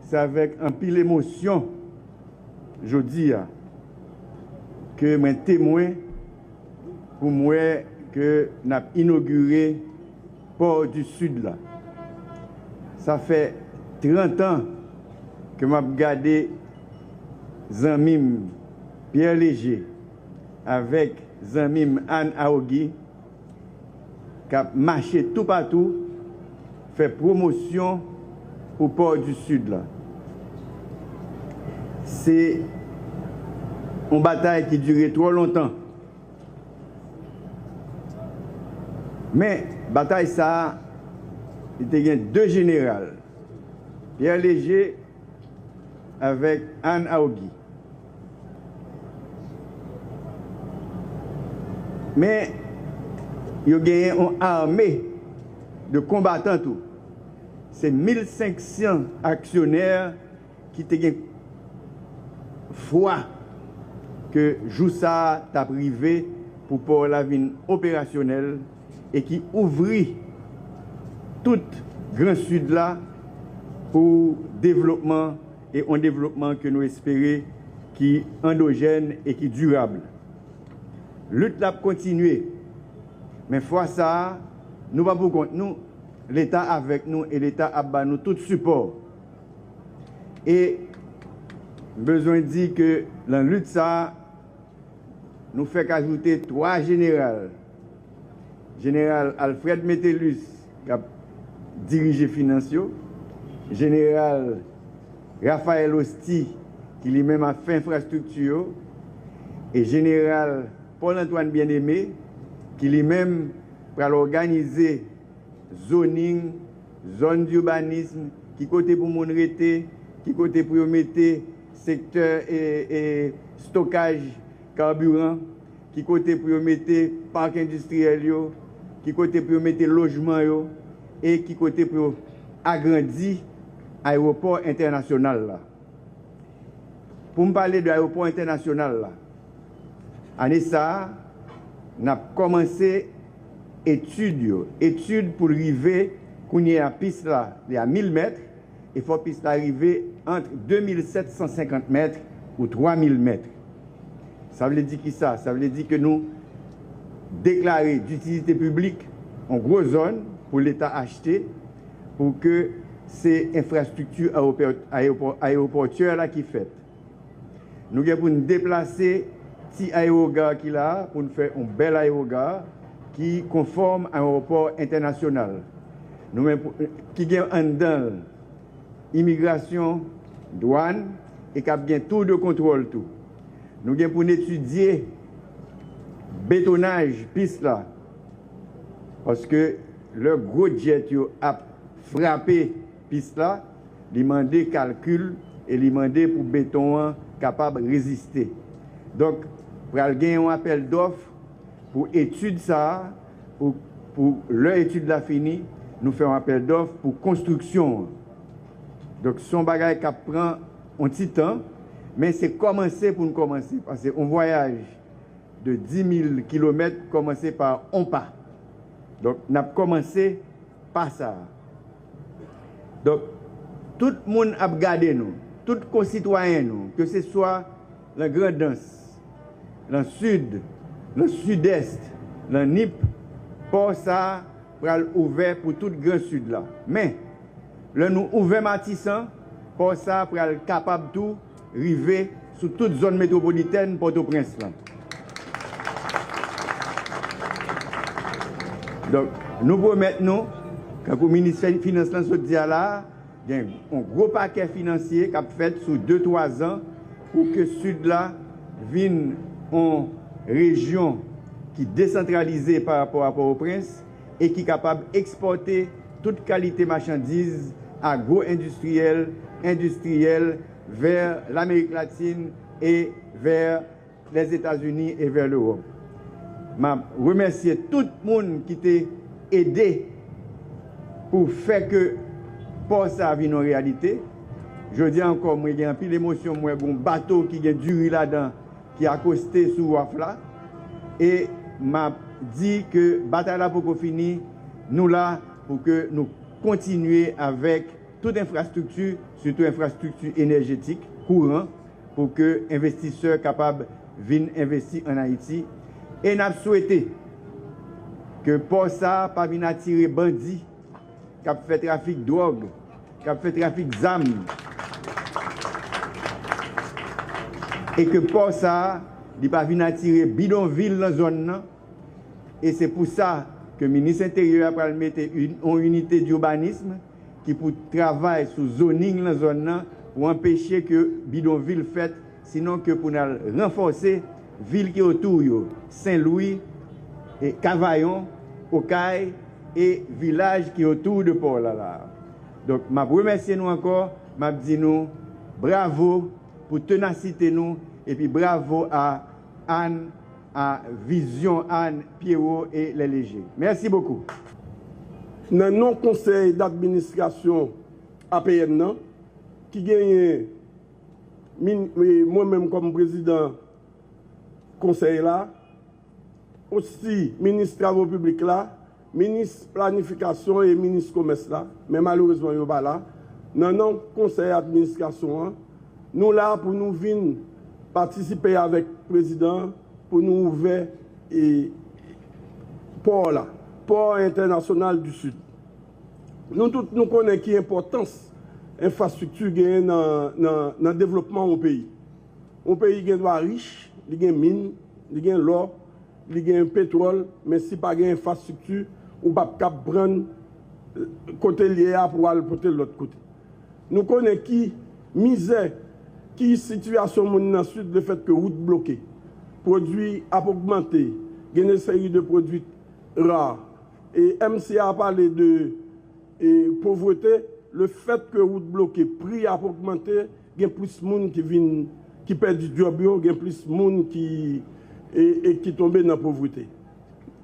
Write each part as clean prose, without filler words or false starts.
c'est avec un pile émotion, je dis, que je témoin pour moi que nous avons inauguré Port du Sud là. Ça fait 30 ans que je regardé Zanmim Pierre Léger avec Zanmim Anne Aogi qui a marché tout partout, fait promotion au Port du Sud là. C'est une bataille qui durait trop longtemps. Mais la bataille, ça, il y a deux généraux. Pierre Léger avec Anne Aogi. Mais il y a une armée de combattants. C'est 1500 actionnaires qui ont foi que Joussa t'a privé pour Port la ville opérationnelle et qui ouvrit tout Grand Sud là pour développement et un développement que nous espérons qui est endogène et qui est durable. Lutte là continuer. Mais fois ça, nous pas pour compte nous, l'État avec nous et l'État a nous tout support. Et besoin de dire que dans la lutte ça, nous fait qu'ajouter 3 généraux. Général Alfred Metellus, qui a dirigé financier, général Raphaël Osti, qui lui-même a fait infrastructure, et général Paul-Antoine Bien-Aimé, qui lui-même va organiser zoning, zone d'urbanisme, qui côté pour mon rete, qui côté pour mettre secteur et stockage carburant, qui côté pour mettre parc industriel, qui côté pour mettre logement et qui côté pour agrandir l'aéroport international là. Pour me parler de l'aéroport international là, année ça, on a commencé études pour arriver qu'on y a piste là, il y a 1000 mètres, il faut piste arriver entre 2750 mètres ou 3000 mètres. Ça veut dire qui ça? Ça veut dire que nous déclarer d'utilité publique en grosse zone pour l'État acheter pour que ces infrastructures aéroportuaires là qui fait. Nous avons pour nous déplacer petit aérogare qui là pour nous faire un bel aérogare qui conforme à un aéroport international. Nous qui a un dans immigration, douane et qui a bien tout de contrôle tout. Nous avons pour étudier bétonnage piste là parce que le gros jet a frappé piste là, il demandé calcul et il demandé pour béton capable de résister. Donc pour gagner un appel d'offres pour étude ça pour leur étude la finie, nous faisons un appel d'offres pour construction. Donc son bagage qui prend un petit temps. Mais c'est commencer pour nous commencer. Parce qu'un voyage de 10 000 km commencer par un pas. Donc, nous avons commencé par ça. Donc, tout le monde a regardé nous, tous les concitoyens, nous, que ce soit la Grande Danse, le Sud, le Sud-Est, le NIP, pour ça, pour ouvert pour tout le Grand Sud là. Mais, là, nous ouvrons Matissan, pour ça, pour être capable de tout river sur toute zone métropolitaine Port-au-Prince. Donc, nous promettons, quand le ministère des Finances se dit là, il y a un gros paquet financier qui a fait sur 2-3 ans pour que Sud là vienne en région qui est décentralisée par rapport à Port-au-Prince et qui est capable d'exporter toute qualité marchandise agro-industrielle, industrielle, vers l'Amérique latine et vers les États-Unis et vers l'Europe. Je remercie tout le monde qui t'a aidé pour faire que pour ça vienne en réalité. Je dis encore, moi, il y a un peu d'émotion, moi, un bateau qui a duré là-dedans, qui a accosté sur Wafla. Et m'a dit que la bataille là pour finir, nous là, pour que nous continuions avec toute infrastructure, surtout infrastructure énergétique, courant, pour que les investisseurs capables viennent investir en Haïti. Et nous avons souhaité que pour ça, pas venir attirer bandits, qui ont fait trafic de drogue, qui ont fait trafic d'armes. Et que pour ça, il ne pas venir attirer bidonville dans la zone. Et c'est pour ça que le ministre intérieur a mis une unité d'urbanisme qui pour travailler sur zoning dans la zone pour empêcher que bidonville fait, sinon que pour renforcer ville qui est autour, Saint-Louis, et Cavaillon, Okaï et village qui est autour de Port-là. Donc, je remercie nous encore, je dis nous bravo pour ténacité nous et puis bravo à Anne, à Vision Anne, Pierrot et les légers. Merci beaucoup. Dans non conseil d'administration APN, qui gagne moi-même comme président conseil là, aussi ministre travaux publics là, ministre planification et ministre commerce là, mais malheureusement il n'y a pas là. Dans non conseil d'administration, nous là pour nous venir participer avec le président pour nous ouvrir et port là, port international du Sud. Nous tous nous connaissons qui l'importance infrastructure gagne dans le développement au pays. Un pays qui est riche, il y a mine, il y a l'or, il y a pétrole, mais si pas de infrastructure, on ne peut pas prendre côté lié pour aller porter l'autre côté. Nous connaissons qui misère, qui situation dans le sud, le fait que route bloquée, produits a augmenté, il y a une série de produits rares. Et MCA a parlé de pauvreté, le fait que route bloquée, prix a augmenté, il y a plus de monde qui perd du job, il y a plus de monde qui tombe dans la pauvreté.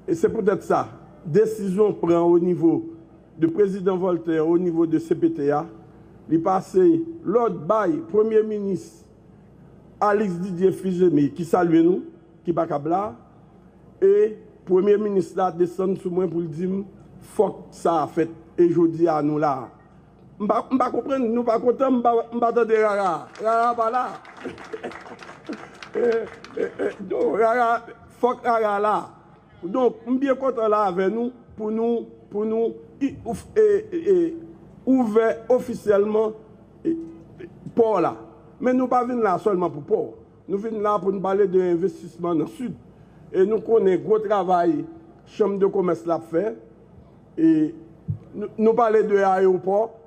Et c'est peut-être ça. Décision prend au niveau du président Voltaire, au niveau de CPTA, il passe l'autre bail, Premier ministre Alex Didier Fizemi, qui salue nous, qui bat kabla, et Premier ministre là descend sur moi pour dire faut que ça a fait, et je dis à nous là. Je ne comprends nous ne pas content, je ne pas de rara. Rara pas là. Donc, rara, faut que rara là. Donc, je suis bien content là avec nous pour nous ouvrir officiellement port là. Mais nous ne pas venir là seulement pour port. Nous venons là pour nous parler de l'investissement dans le sud. Et nous connaissons gros travail, chambre de commerce l'a fait. Et nous parlons de l'aéroport.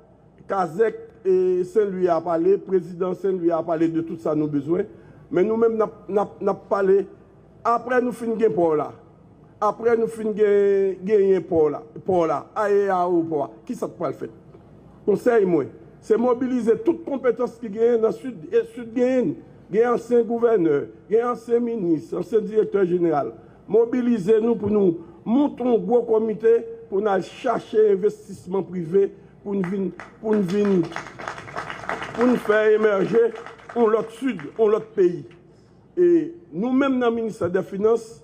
Kazek et Saint-Louis a parlé, président Saint-Louis a parlé de tout ça nos besoins. Mais nous-mêmes, nous avons parlé. Après, nous finissons le port là. Après, nous finissons le port là. Aéroport. Qui ça peut le faire? Conseil, moi, c'est mobiliser toutes les compétences qui gagnent dans le sud. Et le sud gagne. Il y a un ancien gouverneur, il y a un ancien ministre, un ancien directeur général. Mobilisez-nous pour nous monter un gros comité pour nous chercher investissement privé pour nous faire émerger l'autre sud, l'autre pays. Et nous-mêmes dans le ministère des Finances,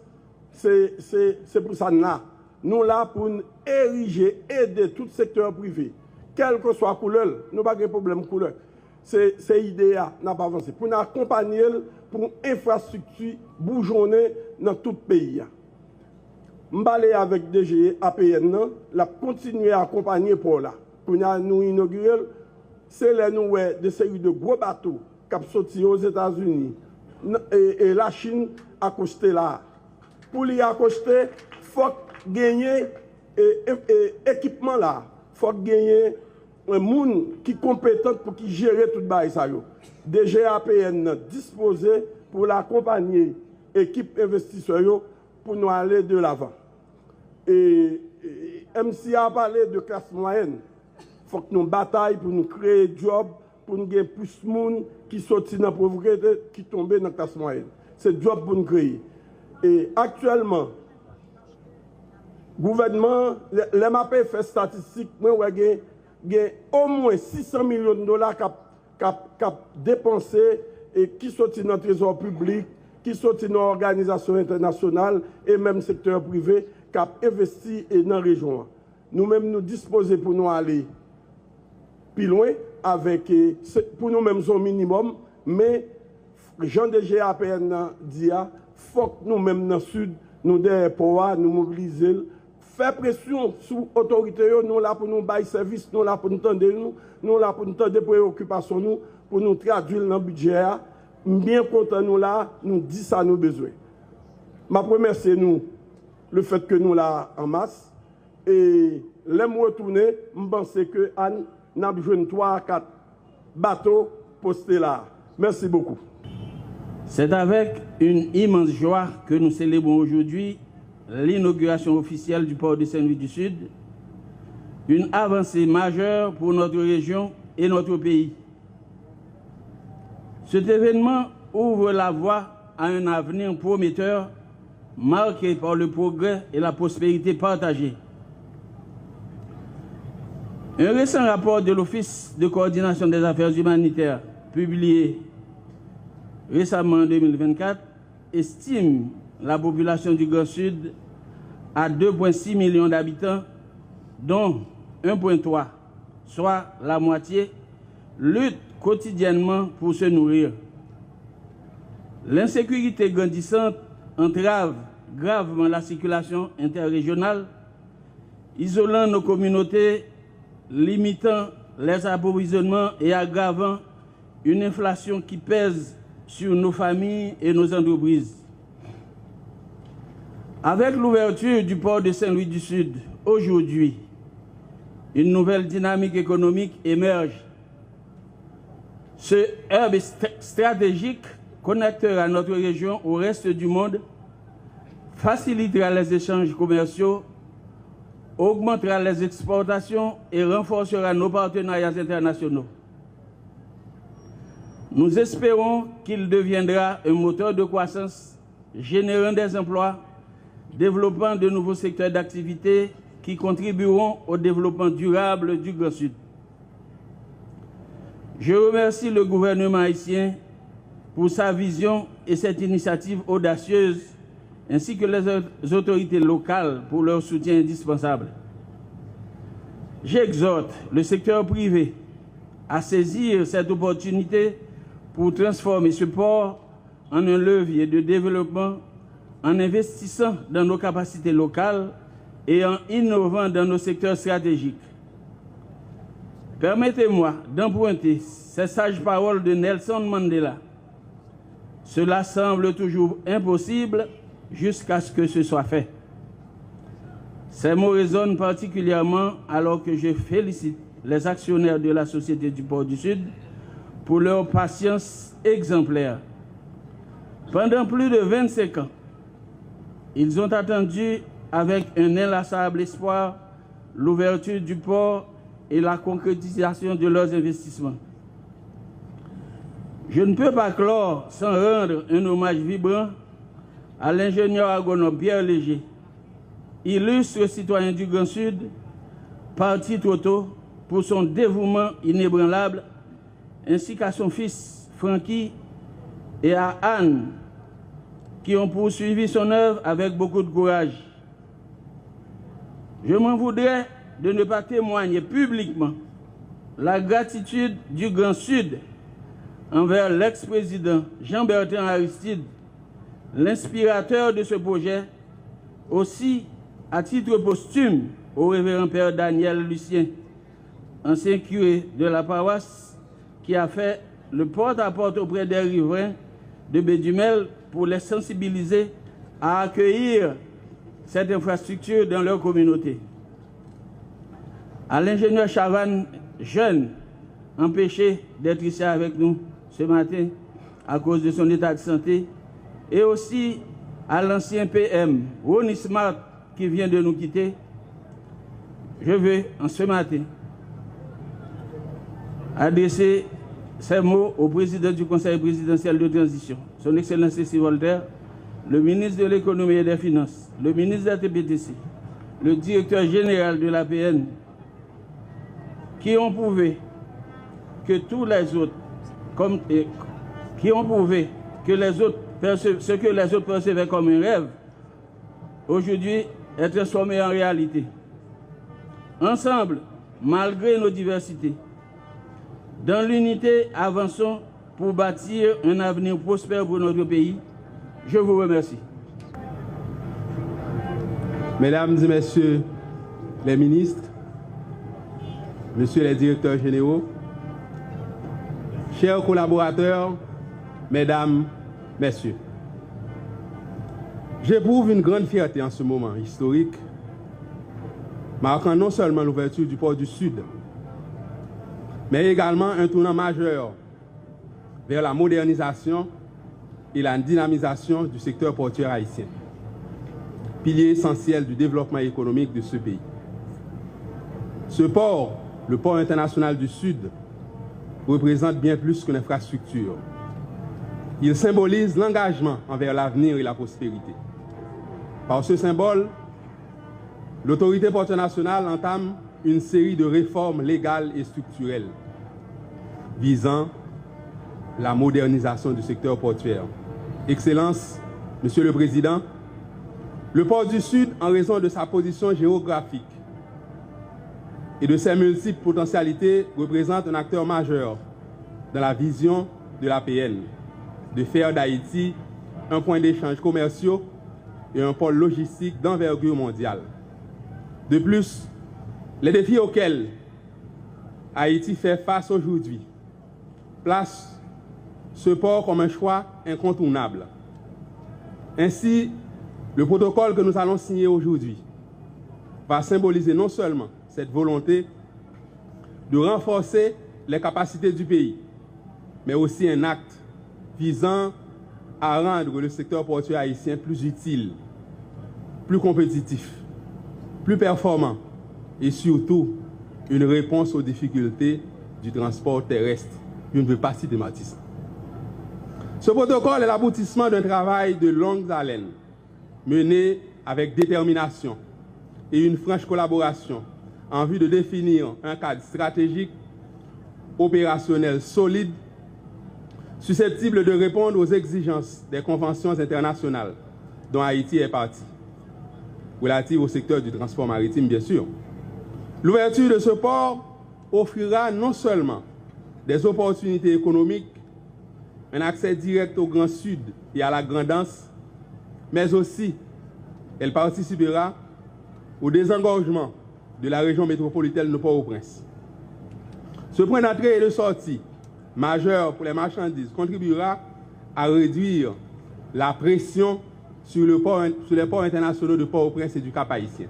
c'est pour ça là. Nous là pour nous ériger, aider tout secteur privé, quelle que soit la couleur, nous n'avons pas de problème de couleur. C'est l'idée n'a pas avancé. Pour nous accompagner pour une infrastructure bourgeonnée dans tout le pays. Je vais avec DG APN, la continuer à accompagner pour là. Pour nous inaugurer, c'est là nous des séries de gros bateaux qui sont sortis aux États-Unis et la Chine a accosté là. Pour les accoster, il faut gagner équipement là. Il faut gagner un monde qui est compétent pour qui gérer tout ça. DGAPN disposé pour l'accompagner, équipe investisseur, pour nous aller de l'avant. Et MCA a parlé de classe moyenne. Il faut que nous bataillons pour nous créer des jobs, pour nous gagner plus de monde qui sortent dans la pauvreté, qui tombent dans la classe moyenne. C'est des jobs pour nous créer. Et actuellement, le gouvernement, les MAP fait statistique, il y a au moins 600 millions de dollars qui ont dépensé et qui sont dans le trésor public, qui sont dans l'organisation internationale et même le secteur privé qui ont investi dans la région. Nous-mêmes nous disposons pour nous aller plus loin avec, pour nous-mêmes, son minimum, mais Jean de GAPN dit, il faut que nous-mêmes dans le sud, nous devons nous mobiliser, faire pression sur l'autorité, nous là pour nous bailler service, nous là pour nous tendre, nous là pour nous tendre des préoccupations, pour nous traduire dans le budget. Bien content nous là, nous disons ça nous besoin. Ma première, c'est nous, le fait que nous là en masse. Et l'aime retourner, je pense que Anne n'a besoin de 3 à 4 bateaux postés là. Merci beaucoup. C'est avec une immense joie que nous célébrons aujourd'hui l'inauguration officielle du port de Saint-Louis du Sud, une avancée majeure pour notre région et notre pays. Cet événement ouvre la voie à un avenir prometteur marqué par le progrès et la prospérité partagée. Un récent rapport de l'Office de coordination des affaires humanitaires, publié récemment en 2024, estime la population du Grand Sud à 2,6 millions d'habitants, dont 1,3, soit la moitié, luttent quotidiennement pour se nourrir. L'insécurité grandissante entrave gravement la circulation interrégionale, isolant nos communautés, limitant les approvisionnements et aggravant une inflation qui pèse sur nos familles et nos entreprises. Avec l'ouverture du port de Saint-Louis du Sud, aujourd'hui, une nouvelle dynamique économique émerge. Ce hub stratégique connectera notre région au reste du monde, facilitera les échanges commerciaux, augmentera les exportations et renforcera nos partenariats internationaux. Nous espérons qu'il deviendra un moteur de croissance, générant des emplois, développant de nouveaux secteurs d'activité qui contribueront au développement durable du Grand Sud. Je remercie le gouvernement haïtien pour sa vision et cette initiative audacieuse, ainsi que les autorités locales pour leur soutien indispensable. J'exhorte le secteur privé à saisir cette opportunité pour transformer ce port en un levier de développement en investissant dans nos capacités locales et en innovant dans nos secteurs stratégiques. Permettez-moi d'emprunter ces sages paroles de Nelson Mandela. Cela semble toujours impossible jusqu'à ce que ce soit fait. Ces mots résonnent particulièrement alors que je félicite les actionnaires de la Société du Port du Sud pour leur patience exemplaire. Pendant plus de 25 ans, ils ont attendu avec un inlassable espoir l'ouverture du port et la concrétisation de leurs investissements. Je ne peux pas clore sans rendre un hommage vibrant à l'ingénieur agronome Pierre Léger, illustre citoyen du Grand Sud, parti trop tôt pour son dévouement inébranlable, ainsi qu'à son fils Francky et à Anne, qui ont poursuivi son œuvre avec beaucoup de courage. Je m'en voudrais de ne pas témoigner publiquement la gratitude du Grand Sud envers l'ex-président Jean-Bertrand Aristide, l'inspirateur de ce projet, aussi à titre posthume au révérend Père Daniel Lucien, ancien curé de la paroisse, qui a fait le porte-à-porte auprès des riverains de Bédumel pour les sensibiliser à accueillir cette infrastructure dans leur communauté. À l'ingénieur Chavannes, jeune, empêché d'être ici avec nous ce matin à cause de son état de santé, et aussi à l'ancien PM, Ronnie Smart, qui vient de nous quitter, je veux, en ce matin, adresser ces mots au président du Conseil présidentiel de transition, son Excellence Cécile Voltaire, le ministre de l'économie et des finances, le ministre de la TPTC, le directeur général de l'APN, qui ont prouvé que tous les autres, qui ont prouvé que ce que les autres percevaient comme un rêve, aujourd'hui est transformé en réalité. Ensemble, malgré nos diversités, Dans l'unité, avançons pour bâtir un avenir prospère pour notre pays. Je vous remercie. Mesdames et Messieurs les ministres, Messieurs les directeurs généraux, chers collaborateurs, Mesdames, Messieurs, j'éprouve une grande fierté en ce moment historique, marquant non seulement l'ouverture du port du Sud, mais également un tournant majeur vers la modernisation et la dynamisation du secteur portuaire haïtien, pilier essentiel du développement économique de ce pays. Ce port, le port international du Sud, représente bien plus qu'une infrastructure. Il symbolise l'engagement envers l'avenir et la prospérité. Par ce symbole, l'autorité portuaire nationale entame une série de réformes légales et structurelles visant la modernisation du secteur portuaire. Excellence, Monsieur le Président, le port du Sud, en raison de sa position géographique et de ses multiples potentialités, représente un acteur majeur dans la vision de l'APN, de faire d'Haïti un point d'échange commerciaux et un pôle logistique d'envergure mondiale. De plus, les défis auxquels Haïti fait face aujourd'hui placent ce port comme un choix incontournable. Ainsi, le protocole que nous allons signer aujourd'hui va symboliser non seulement cette volonté de renforcer les capacités du pays, mais aussi un acte visant à rendre le secteur portuaire haïtien plus utile, plus compétitif, plus performant et surtout une réponse aux difficultés du transport terrestre. Je ne veux pas systématiser. Ce protocole est l'aboutissement d'un travail de longue haleine mené avec détermination et une franche collaboration en vue de définir un cadre stratégique, opérationnel solide, susceptible de répondre aux exigences des conventions internationales dont Haïti est partie, relatives au secteur du transport maritime, bien sûr. L'ouverture de ce port offrira non seulement des opportunités économiques, un accès direct au Grand Sud et à la Grand'Anse, mais aussi elle participera au désengorgement de la région métropolitaine de Port-au-Prince. Ce point d'entrée et de sortie majeur pour les marchandises contribuera à réduire la pression sur les ports internationaux de Port-au-Prince et du Cap-Haïtien.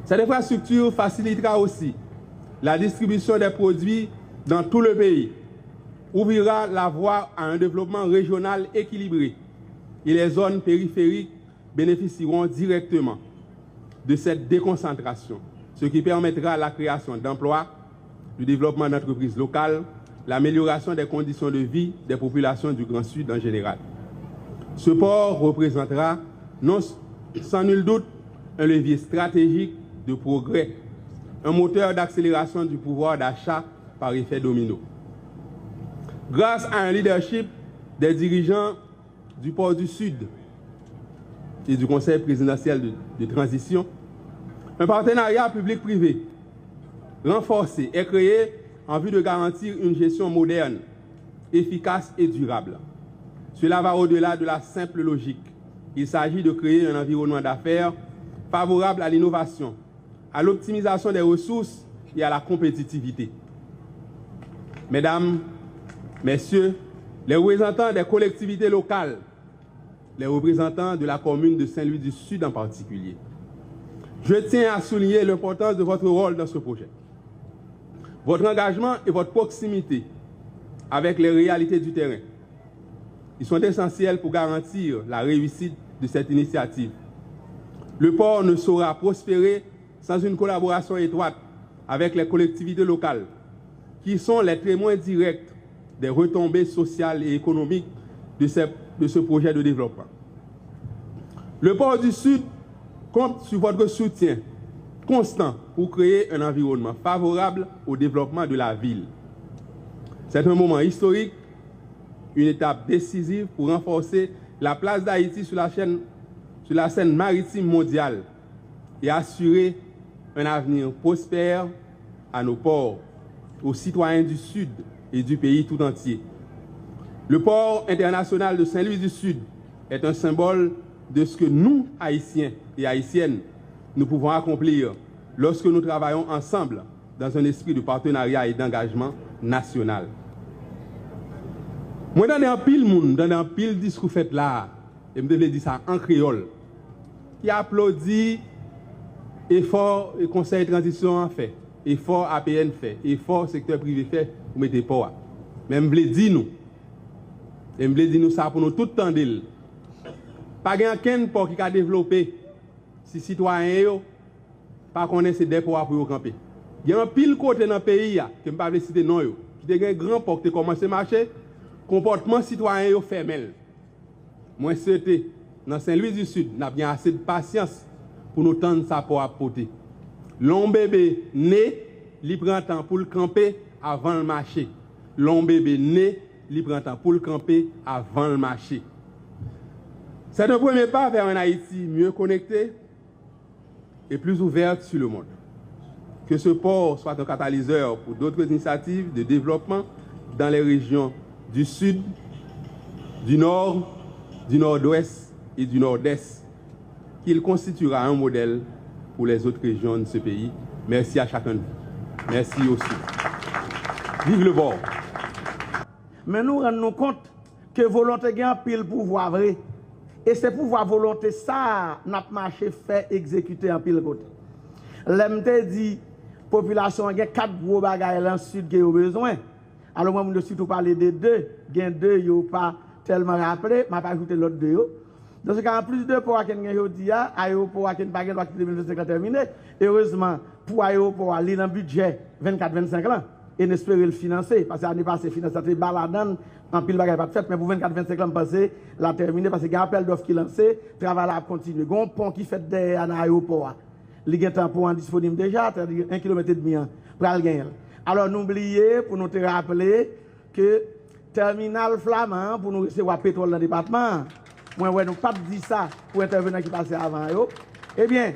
Cette infrastructure facilitera aussi la distribution des produits dans tout le pays, ouvrira la voie à un développement régional équilibré et les zones périphériques bénéficieront directement de cette déconcentration, ce qui permettra la création d'emplois, du développement d'entreprises locales, l'amélioration des conditions de vie des populations du Grand Sud en général. Ce port représentera sans nul doute un levier stratégique de progrès, un moteur d'accélération du pouvoir d'achat par effet domino. Grâce à un leadership des dirigeants du port du Sud et du Conseil présidentiel de transition, un partenariat public-privé renforcé est créé en vue de garantir une gestion moderne, efficace et durable. Cela va au-delà de la simple logique. Il s'agit de créer un environnement d'affaires favorable à l'innovation, à l'optimisation des ressources et à la compétitivité. Mesdames, Messieurs, les représentants des collectivités locales, les représentants de la commune de Saint-Louis-du-Sud en particulier, je tiens à souligner l'importance de votre rôle dans ce projet. Votre engagement et votre proximité avec les réalités du terrain, ils sont essentiels pour garantir la réussite de cette initiative. Le port ne saura prospérer sans une collaboration étroite avec les collectivités locales, qui sont les témoins directs des retombées sociales et économiques de ce projet de développement. Le port du Sud compte sur votre soutien constant pour créer un environnement favorable au développement de la ville. C'est un moment historique, une étape décisive pour renforcer la place d'Haïti sur la scène maritime mondiale et assurer un avenir prospère à nos ports, aux citoyens du Sud et du pays tout entier. Le port international de Saint-Louis du Sud est un symbole de ce que nous, Haïtiens et Haïtiennes, nous pouvons accomplir lorsque nous travaillons ensemble dans un esprit de partenariat et d'engagement national. Moi, dans un pile monde, dans un pile discours fait là, et je me dis ça en créole, qui applaudit effort et conseil de transition en fait, effort APN fait, effort secteur privé fait, pour mettre pas. Mais je me dis nous, et je me dis nous ça pour nous tout le temps d'il. Pas aucun port qui a développé si citoyens pas connaissent ces dépôts pour camper. Il y a un pile côté dans le pays que je ne peux pas citer non yo, qui a un grand port qui a commencé à marcher, comportement citoyen yo fermel. Moi c'était dans Saint-Louis du Sud, n'a bien assez de patience pour nous tendre ça pour apporter. L'on bébé né, il prend temps pour le camper avant le marché. L'on bébé né, il prend temps pour le camper avant le marché. C'est un premier pas vers un Haïti mieux connecté et plus ouverte sur le monde. Que ce port soit un catalyseur pour d'autres initiatives de développement dans les régions du Sud, du Nord, du Nord-Ouest et du Nord-Est, qu'il constituera un modèle pour les autres régions de ce pays. Merci à chacun de vous. Merci aussi. Vive le bord. Mais nous rendons compte que volonté gagne pile pouvoir vrai. Et c'est pouvoir volonté ça n'a marché fait exécuter en pile côté. L'MT dit population a 4 gros bagages dans le sud qui ont besoin. Alors moi je surtout parler de 2, gain 2 yo pas tellement rappelé, m'a pas ajouté l'autre 2 yo. Dans ce cas en plus de pour à ken jodi a aéroport ken pas doit 2025 terminé. Heureusement pour aéroport li dans budget 24-25 là et n'espérer le financer parce que l'année passée financer baladan en pile bagage pas fait mais pour 24-25 ans passer la terminer parce que il y a appel d'offres qui lancé travail là continuer gon pont qui fait derrière l'aéroport li gen temps pour en disponible déjà c'est-à-dire 1,5 km pour aller gagner. Alors n'oubliez pour nous te rappeler que terminal Flamand pour nous recevoir pétrole dans le département. Moi ouais nous pas dit ça pour intervenir qui passait avant yo. Eh bien,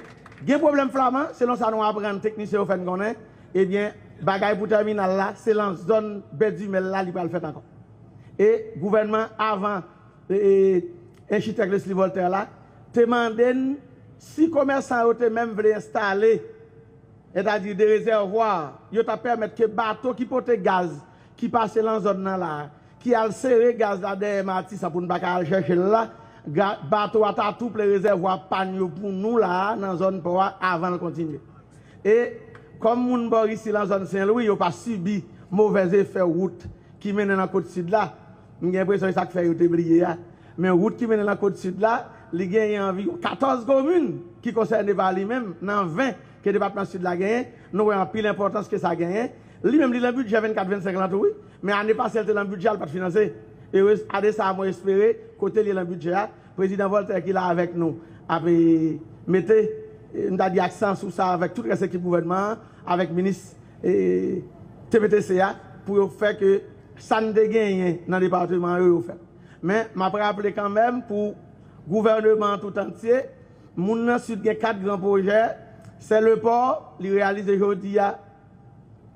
gen problème Flamand, selon ça nous apprendre technicien au fait connaît. Eh bien, bagay pour terminal là, c'est dans zone Bedumel là, il va le faire encore. Et gouvernement avant architecte Leslie Voltaire là, demandé si commerçants ont même voulu installer c'est-à-dire des réservoirs, ils t'a permettre que bateau qui porte gaz qui passe dans zone là, qui a serré gaz là derrière Matis pour ne pas chercher là, bateau a tout les réservoirs panneau pour nous là dans zone pour avant de continuer. Et comme moun bord ici dans zone Saint-Louis, yo pas subi mauvais effet route qui mène dans la côte sud là. J'ai l'impression que ça fait oublier mais route qui mène dans la côte sud là, il y a environ 14 communes qui concernent par lui-même dans 20 que le département sud la gagne, nous avons pile l'importance que ça gagne. Lui-même, il a un budget 24-25 ans, oui, mais l'année passée, il a un budget, il n'a pas financé. Et à ça, moi, espérer, côté il a un budget, le président Voltaire qui est là avec nous, avait mis accent sur ça avec toute l'équipe du gouvernement, avec le ministre TPTCA, pour faire que ça ne dégagne dans le département. Mais je me rappelle quand même, pour le gouvernement tout entier, nous avons 4 grands projets. C'est le port, il réalise aujourd'hui à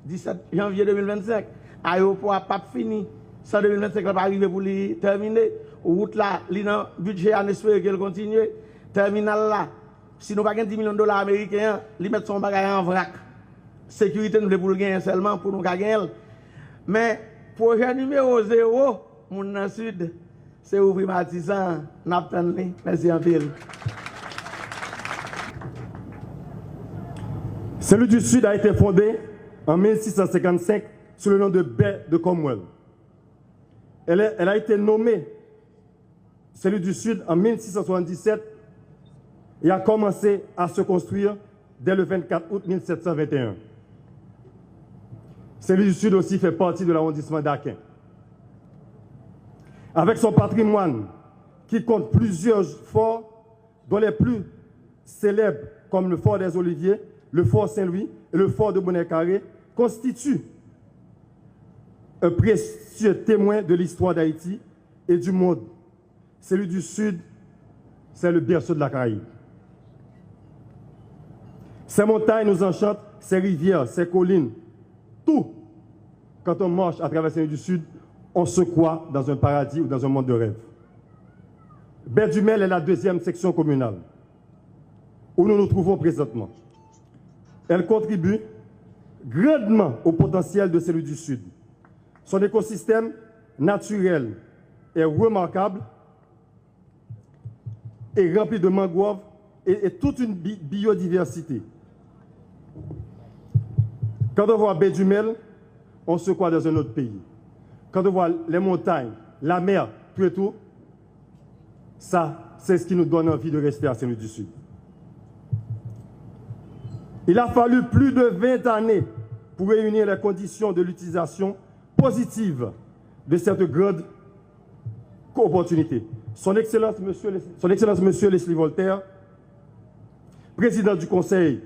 17 janvier 2025. L'aéroport n'a pas fini. Ça 2025 va arriver pour le terminer. Route là, il a un budget à espérer qu'elle continue. Terminal là, si nous n'avons pas $10 millions américains, ils mettent son bagage en vrac. Sécurité, nous voulons pour le gagner seulement pour nous gagner. Mais projet numéro 0, mon sud, c'est ouvrir Matissan, Naptanli. Merci en pile. Saint-Louis du Sud a été fondé en 1655 sous le nom de baie de Cromwell. Elle a été nommée Saint-Louis du Sud en 1677 et a commencé à se construire dès le 24 août 1721. Saint-Louis du Sud aussi fait partie de l'arrondissement d'Aquin. Avec son patrimoine qui compte plusieurs forts, dont les plus célèbres comme le fort des Oliviers, le fort Saint-Louis et le fort de Bonnet-Carré constituent un précieux témoin de l'histoire d'Haïti et du monde. Celui du Sud, c'est le berceau de la Caraïbe. Ces montagnes nous enchantent, ces rivières, ces collines, tout quand on marche à travers Saint-Louis du Sud, on se croit dans un paradis ou dans un monde de rêve. Baie-du-Mel est la deuxième section communale où nous nous trouvons présentement. Elle contribue grandement au potentiel de Saint-Louis du Sud. Son écosystème naturel est remarquable et rempli de mangroves et toute une biodiversité. Quand on voit Baie-du-Mel, on se croit dans un autre pays. Quand on voit les montagnes, la mer, tout et tout, ça, c'est ce qui nous donne envie de rester à Saint-Louis du Sud. Il a fallu plus de 20 années pour réunir les conditions de l'utilisation positive de cette grande opportunité. Son Excellence, Monsieur Leslie Voltaire, président du Conseil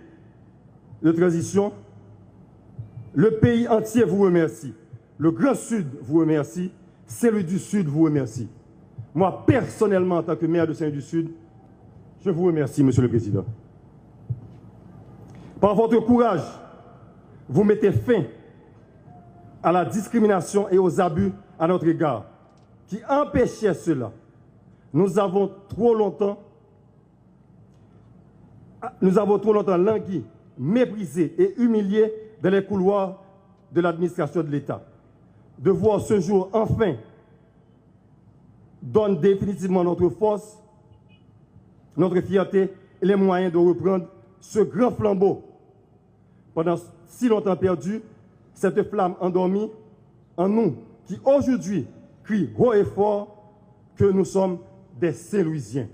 de transition, le pays entier vous remercie. Le Grand Sud vous remercie. Saint-Louis du Sud vous remercie. Moi, personnellement, en tant que maire de Saint-Louis du Sud, je vous remercie, Monsieur le Président. Par votre courage, vous mettez fin à la discrimination et aux abus à notre égard qui empêchaient cela. Nous avons trop longtemps langui, méprisé et humilié dans les couloirs de l'administration de l'État. De voir ce jour enfin donne définitivement notre force, notre fierté et les moyens de reprendre ce grand flambeau. Pendant si longtemps perdu, cette flamme endormie en nous qui aujourd'hui crie haut et fort que nous sommes des Saint-Louisiens,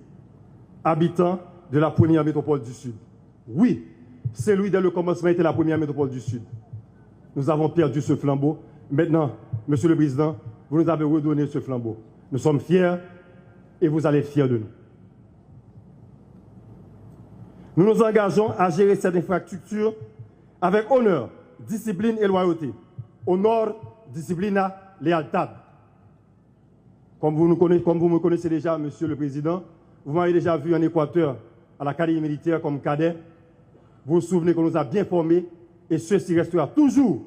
habitants de la première métropole du Sud. Oui, Saint-Louis, dès le commencement, était la première métropole du Sud. Nous avons perdu ce flambeau. Maintenant, Monsieur le Président, vous nous avez redonné ce flambeau. Nous sommes fiers et vous allez être fiers de nous. Nous nous engageons à gérer cette infrastructure avec honneur, discipline et loyauté. Honneur, discipline, léaltad. Comme vous me connaissez déjà, Monsieur le Président, vous m'avez déjà vu en Équateur à l'Académie militaire comme cadet. Vous vous souvenez qu'on nous a bien formés et ceci restera toujours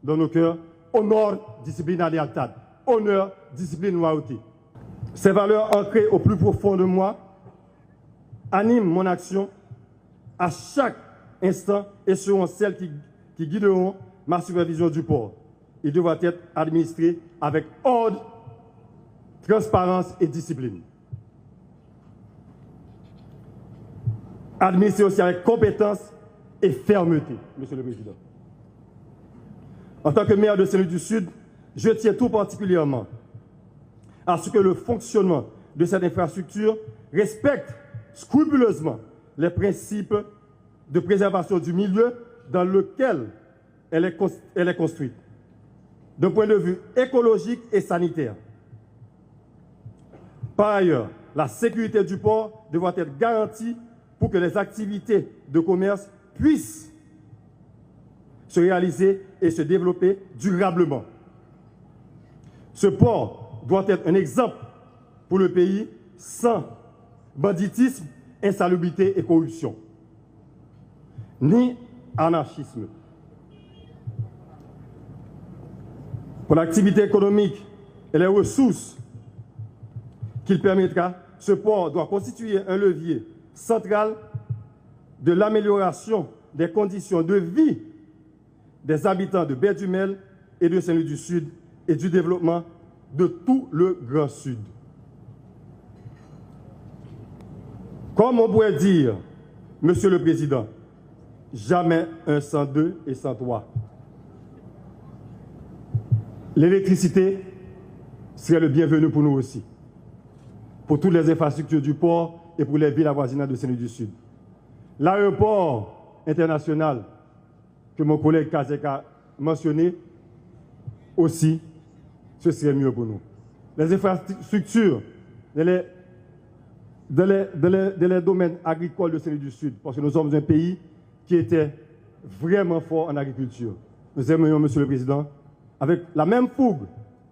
dans nos cœurs. Honneur, discipline, léaltad. Honneur, discipline, loyauté. Ces valeurs ancrées au plus profond de moi animent mon action à chaque instant et seront celles qui guideront ma supervision du port. Il devra être administré avec ordre, transparence et discipline. Administré aussi avec compétence et fermeté, Monsieur le Président. En tant que maire de Saint-Louis du Sud, je tiens tout particulièrement à ce que le fonctionnement de cette infrastructure respecte scrupuleusement les principes de préservation du milieu dans lequel elle est construite, d'un point de vue écologique et sanitaire. Par ailleurs, la sécurité du port devra être garantie pour que les activités de commerce puissent se réaliser et se développer durablement. Ce port doit être un exemple pour le pays sans banditisme, insalubrité et corruption, ni anarchisme. Pour l'activité économique et les ressources qu'il permettra, ce port doit constituer un levier central de l'amélioration des conditions de vie des habitants de Baie-du-Mel et de Saint-Louis du Sud et du développement de tout le Grand Sud. Comme on pourrait dire, Monsieur le Président, jamais un sans deux et sans trois. L'électricité serait le bienvenu pour nous aussi, pour toutes les infrastructures du port et pour les villes avoisinantes de Saint-Louis du Sud. L'aéroport international que mon collègue Kazek a mentionné aussi, ce serait mieux pour nous. Les infrastructures dans les domaines agricoles de Saint-Louis du Sud, parce que nous sommes un pays qui était vraiment fort en agriculture. Nous aimerions, Monsieur le Président, avec la même fougue,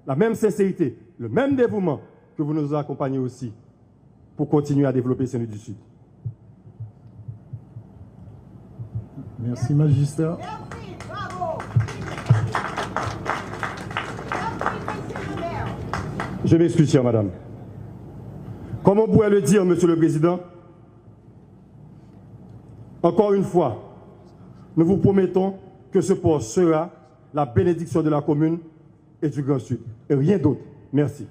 la même sincérité, le même dévouement, que vous nous accompagnez aussi pour continuer à développer Saint-Louis du Sud. Merci, Magistrat. Je m'excuse, chère madame. Comme on pourrait le dire, monsieur le président, encore une fois, nous vous promettons que ce port sera la bénédiction de la commune et du Grand Sud. Et rien d'autre. Merci.